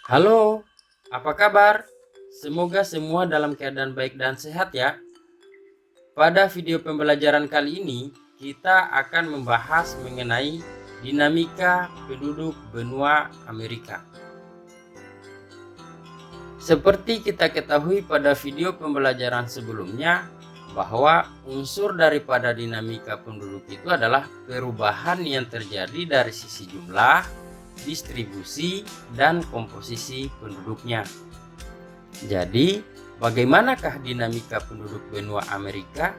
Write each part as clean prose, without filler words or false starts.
Halo, apa kabar? Semoga semua dalam keadaan baik dan sehat ya. Pada video pembelajaran kali ini, kita akan membahas mengenai dinamika penduduk benua Amerika. Seperti kita ketahui pada video pembelajaran sebelumnya, bahwa unsur daripada dinamika penduduk itu adalah perubahan yang terjadi dari sisi jumlah, distribusi, dan komposisi penduduknya. Jadi, bagaimanakah dinamika penduduk benua Amerika?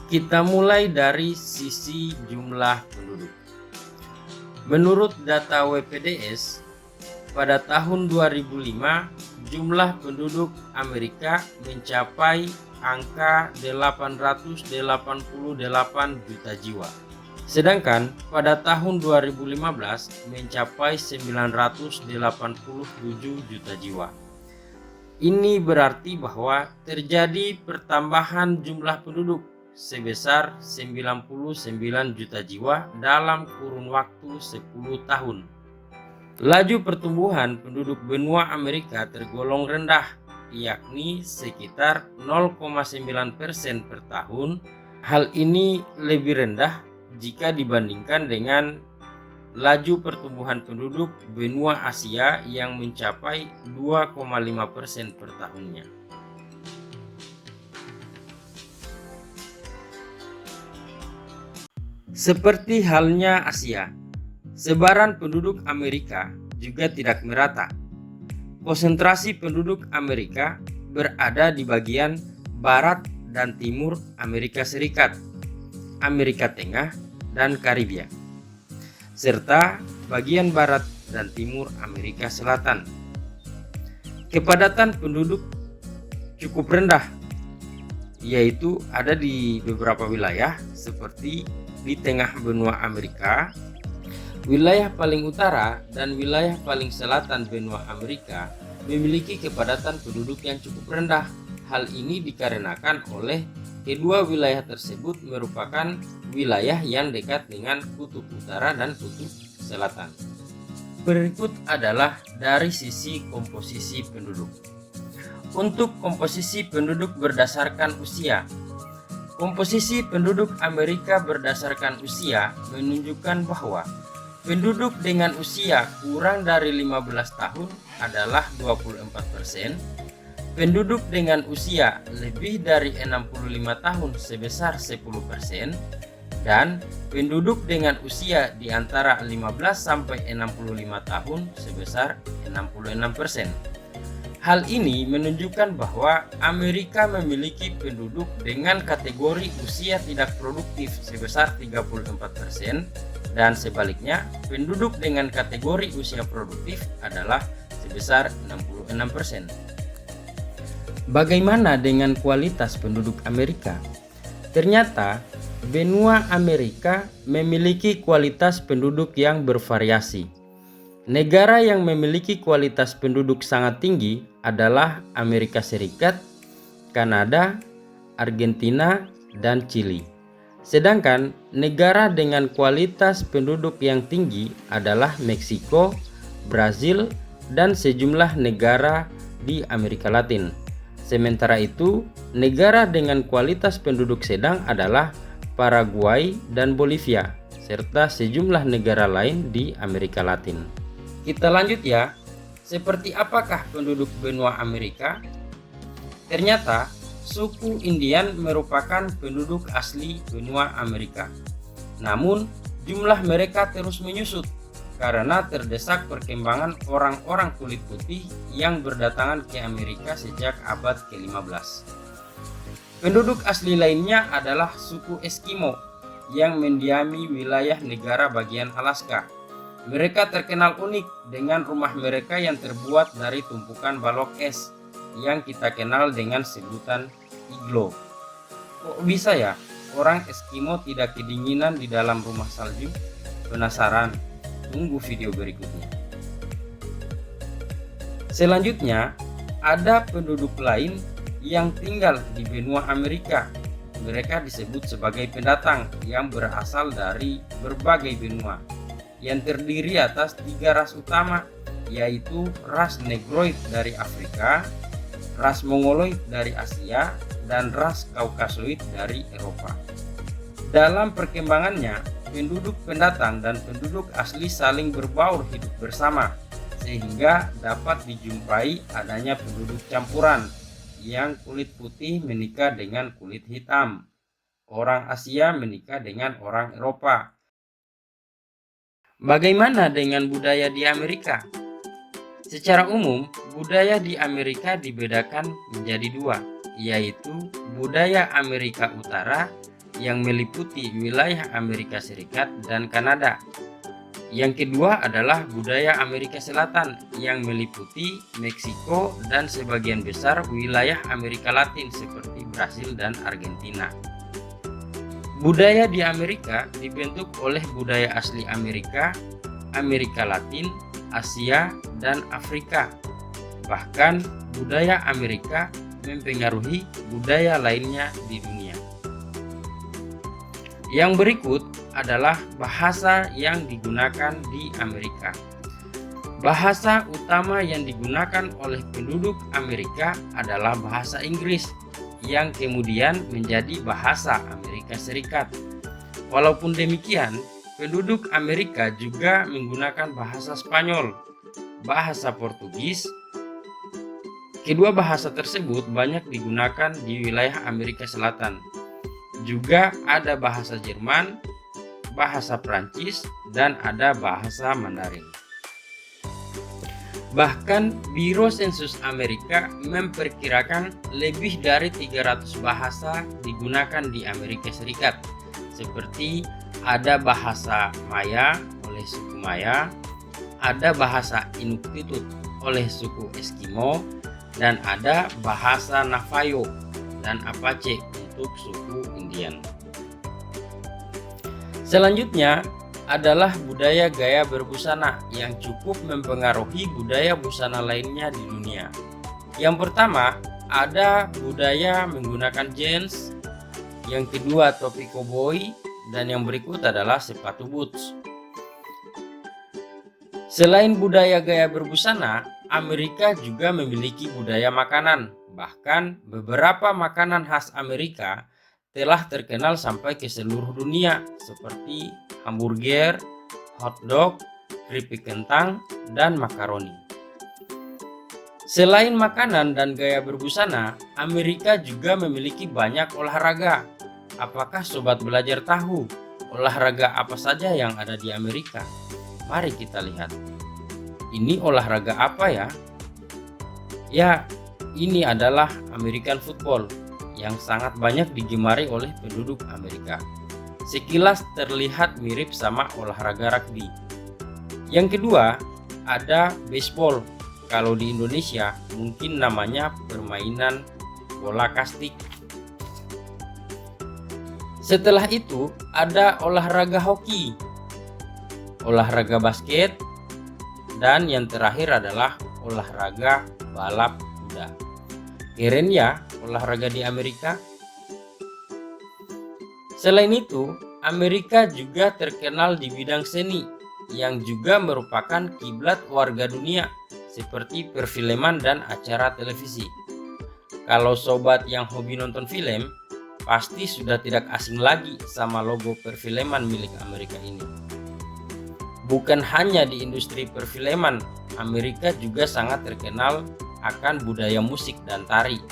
Kita mulai dari sisi jumlah penduduk. Menurut data WPDS, pada tahun 2005, jumlah penduduk Amerika mencapai angka 888 juta jiwa. Sedangkan pada tahun 2015 mencapai 987 juta jiwa. Ini berarti bahwa terjadi pertambahan jumlah penduduk sebesar 99 juta jiwa dalam kurun waktu 10 tahun. Laju pertumbuhan penduduk benua Amerika tergolong rendah, yakni sekitar 0,9% per tahun. Hal ini lebih rendah jika dibandingkan dengan laju pertumbuhan penduduk benua Asia yang mencapai 2,5% per tahunnya. Seperti halnya Asia, sebaran penduduk Amerika juga tidak merata. Konsentrasi penduduk Amerika berada di bagian barat dan timur Amerika Serikat, Amerika Tengah, dan Karibia, serta bagian barat dan timur Amerika Selatan. Kepadatan penduduk cukup rendah, yaitu ada di beberapa wilayah seperti di tengah benua Amerika, wilayah paling utara dan wilayah paling selatan benua Amerika memiliki kepadatan penduduk yang cukup rendah. Hal ini dikarenakan oleh kedua wilayah tersebut merupakan wilayah yang dekat dengan kutub utara dan kutub selatan. Berikut adalah dari sisi komposisi penduduk. Untuk komposisi penduduk berdasarkan usia, komposisi penduduk Amerika berdasarkan usia menunjukkan bahwa penduduk dengan usia kurang dari 15 tahun adalah 24%, penduduk dengan usia lebih dari 65 tahun sebesar 10%, dan penduduk dengan usia di antara 15 sampai 65 tahun sebesar 66%. Hal ini menunjukkan bahwa Amerika memiliki penduduk dengan kategori usia tidak produktif sebesar 34%, dan sebaliknya penduduk dengan kategori usia produktif adalah sebesar 66%. Bagaimana dengan kualitas penduduk Amerika? Ternyata benua Amerika memiliki kualitas penduduk yang bervariasi. Negara yang memiliki kualitas penduduk sangat tinggi adalah Amerika Serikat, Kanada, Argentina, dan Chili. Sedangkan negara dengan kualitas penduduk yang tinggi adalah Meksiko, Brazil, dan sejumlah negara di Amerika Latin. Sementara itu, negara dengan kualitas penduduk sedang adalah Paraguay dan Bolivia, serta sejumlah negara lain di Amerika Latin. Kita lanjut ya, seperti apakah penduduk benua Amerika? Ternyata, suku Indian merupakan penduduk asli benua Amerika. Namun, jumlah mereka terus menyusut karena terdesak perkembangan orang-orang kulit putih yang berdatangan ke Amerika sejak abad ke-15. Penduduk asli lainnya adalah suku Eskimo yang mendiami wilayah negara bagian Alaska. Mereka terkenal unik dengan rumah mereka yang terbuat dari tumpukan balok es yang kita kenal dengan sebutan iglo. Kok bisa ya orang Eskimo tidak kedinginan di dalam rumah salju? Penasaran? Tunggu video berikutnya. Selanjutnya, ada penduduk lain yang tinggal di benua Amerika. Mereka disebut sebagai pendatang yang berasal dari berbagai benua, yang terdiri atas 3 ras utama, yaitu ras Negroid dari Afrika, ras Mongoloid dari Asia, dan ras Kaukasoid dari Eropa. Dalam perkembangannya, penduduk pendatang dan penduduk asli saling berbaur hidup bersama, sehingga dapat dijumpai adanya penduduk campuran yang kulit putih menikah dengan kulit hitam, orang Asia menikah dengan orang Eropa. Bagaimana dengan budaya di Amerika? Secara umum, budaya di Amerika dibedakan menjadi dua, yaitu budaya Amerika Utara yang meliputi wilayah Amerika Serikat dan Kanada. Yang kedua adalah budaya Amerika Selatan yang meliputi Meksiko dan sebagian besar wilayah Amerika Latin seperti Brasil dan Argentina. Budaya di Amerika dibentuk oleh budaya asli Amerika, Amerika Latin, Asia, dan Afrika. Bahkan budaya Amerika mempengaruhi budaya lainnya di dunia. Yang berikut adalah bahasa yang digunakan di Amerika. Bahasa utama yang digunakan oleh penduduk Amerika adalah bahasa Inggris, yang kemudian menjadi bahasa Amerika Serikat. Walaupun demikian, penduduk Amerika juga menggunakan bahasa Spanyol, bahasa Portugis. Kedua bahasa tersebut banyak digunakan di wilayah Amerika Selatan. Juga ada bahasa Jerman, bahasa Prancis, dan ada bahasa Mandarin. Bahkan Biro Sensus Amerika memperkirakan lebih dari 300 bahasa digunakan di Amerika Serikat, seperti ada bahasa Maya oleh suku Maya, ada bahasa Inuktitut oleh suku Eskimo, dan ada bahasa Navajo dan Apache untuk suku Indian. Selanjutnya adalah budaya gaya berbusana yang cukup mempengaruhi budaya busana lainnya di dunia. Yang pertama, ada budaya menggunakan jeans, yang kedua topi koboi, dan yang berikut adalah sepatu boots. Selain budaya gaya berbusana, Amerika juga memiliki budaya makanan. Bahkan beberapa makanan khas Amerika telah terkenal sampai ke seluruh dunia, seperti hamburger, hotdog, keripik kentang, dan makaroni. Selain makanan dan gaya berbusana, Amerika juga memiliki banyak olahraga. Apakah sobat belajar tahu olahraga apa saja yang ada di Amerika? Mari kita lihat. Ini olahraga apa ya? Ya, ini adalah American football yang sangat banyak digemari oleh penduduk Amerika. Sekilas terlihat mirip sama olahraga rugby. Yang kedua, ada baseball. Kalau di Indonesia mungkin namanya permainan bola kastik. Setelah itu ada olahraga hoki, olahraga basket, dan yang terakhir adalah olahraga balap kuda. Keren ya olahraga di Amerika. Selain itu, Amerika juga terkenal di bidang seni yang juga merupakan kiblat warga dunia seperti perfilman dan acara televisi. Kalau sobat yang hobi nonton film, pasti sudah tidak asing lagi sama logo perfilman milik Amerika ini. Bukan hanya di industri perfilman, Amerika juga sangat terkenal akan budaya musik dan tari,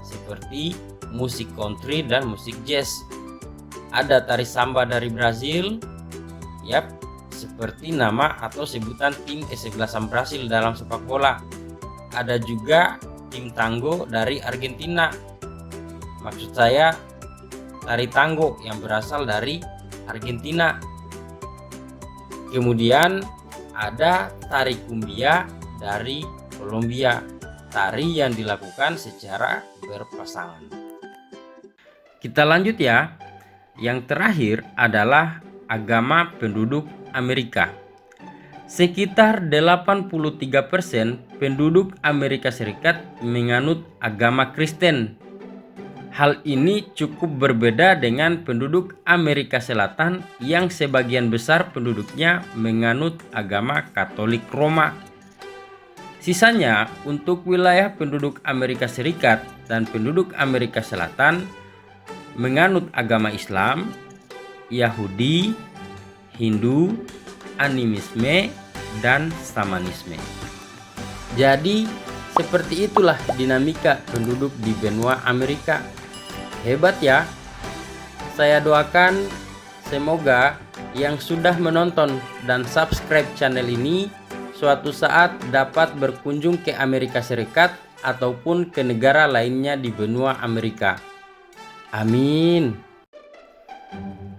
seperti musik country dan musik jazz. Ada tari samba dari Brazil, seperti nama atau sebutan tim kesebelasan Brasil dalam sepak bola. Ada juga tim tango dari Argentina. Maksud saya tari tango yang berasal dari Argentina. Kemudian ada tari kumbia dari Kolombia, tari yang dilakukan secara berpasangan. Kita lanjut ya. Yang terakhir adalah agama penduduk Amerika. Sekitar 83% penduduk Amerika Serikat menganut agama Kristen. Hal ini cukup berbeda dengan penduduk Amerika Selatan yang sebagian besar penduduknya menganut agama Katolik Roma. Sisanya untuk wilayah penduduk Amerika Serikat dan penduduk Amerika Selatan menganut agama Islam, Yahudi, Hindu, animisme, dan Shamanisme. Jadi seperti itulah dinamika penduduk di benua Amerika. Hebat ya. Saya doakan semoga yang sudah menonton dan subscribe channel ini suatu saat dapat berkunjung ke Amerika Serikat ataupun ke negara lainnya di benua Amerika. Amin.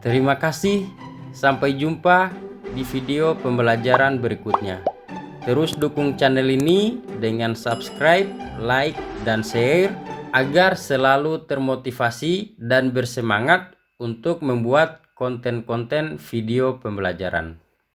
Terima kasih. Sampai jumpa di video pembelajaran berikutnya. Terus dukung channel ini dengan subscribe, like, dan share agar selalu termotivasi dan bersemangat untuk membuat konten-konten video pembelajaran.